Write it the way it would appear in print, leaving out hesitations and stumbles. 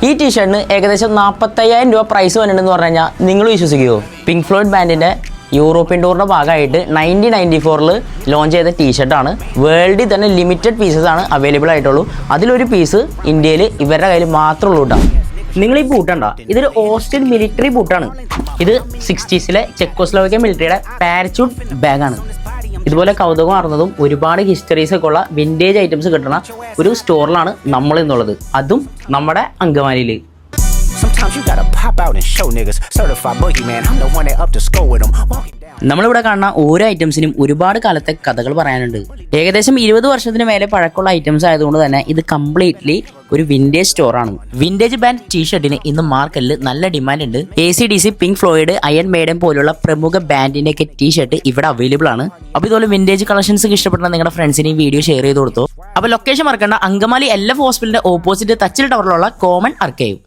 ഈ ടീഷർട്ടിന് ഏകദേശം 45,000 രൂപ പ്രൈസ് വന്നിട്ടുണ്ടെന്ന് പറഞ്ഞു കഴിഞ്ഞാൽ നിങ്ങൾ വിശ്വസിക്കുമോ? പിങ്ക് ഫ്ലോയിഡ് ബാൻഡിൻ്റെ യൂറോപ്യൻ ടൂറിൻ്റെ ഭാഗമായിട്ട് 1994 ലോഞ്ച് ചെയ്ത ടീഷർട്ടാണ്. വേൾഡിൽ തന്നെ ലിമിറ്റഡ് പീസസ് ആണ് അവൈലബിൾ ആയിട്ടുള്ളൂ. അതിലൊരു പീസ് ഇന്ത്യയിൽ ഇവരുടെ കയ്യിൽ മാത്രമേ ഉള്ളൂ കേട്ടോ. നിങ്ങൾ ഈ ബൂട്ടണ്ട, ഇതൊരു ഓസ്ട്രിയൻ മിലിറ്ററി ബൂട്ടാണ്. ഇത് 60s ചെക്കോസ്ലോവാക്യ മിലിറ്ററിയുടെ പാരച്യൂട്ട് ബാഗാണ്. ഇതുപോലെ കൗതുകം അറിഞ്ഞതും ഒരുപാട് ഹിസ്റ്ററീസ് ഒക്കെ ഉള്ള വിൻറ്റേജ് ഐറ്റംസ് കിട്ടുന്ന ഒരു സ്റ്റോറിലാണ് നമ്മൾ എന്നുള്ളത്, അതും നമ്മുടെ അങ്കമാലിയിൽ. നമ്മളിവിടെ കാണുന്ന ഓരോ ഐറ്റംസിനും ഒരുപാട് കാലത്തെ കഥകൾ പറയാനുണ്ട്. ഏകദേശം 20 വർഷത്തിന് മേലെ പഴക്കമുള്ള ഐറ്റംസ് ആയതുകൊണ്ട് തന്നെ ഇത് കംപ്ലീറ്റ്ലി ഒരു വിൻറ്റേജ് സ്റ്റോറാണ്. വിൻറ്റേജ് ബാൻഡ് ടീഷർട്ടിന് ഇന്ന് മാർക്കറ്റിൽ നല്ല ഡിമാൻഡ് ഉണ്ട്. AC/DC, pink fluid, iron maiden പോലുള്ള പ്രമുഖ ബാൻഡിന്റെ ഒക്കെ ടീഷർട്ട് ഇവിടെ അവൈലബിൾ ആണ്. അപ്പോൾ ഇതുപോലെ വിൻറ്റേജ് കളക്ഷൻസ് ഇഷ്ടപ്പെടുന്ന നിങ്ങളുടെ ഫ്രണ്ട്സിന് ഈ വീഡിയോ ഷെയർ ചെയ്ത് കൊടുത്തു. അപ്പോൾ ലൊക്കേഷൻ മറക്കണ്ട, അങ്കമാലി LF ഹോസ്പിറ്റലിന്റെ ഓപ്പോസിറ്റ് തച്ചിൽ ടവറിലുള്ള കോമൺ ആർക്കൈവ്.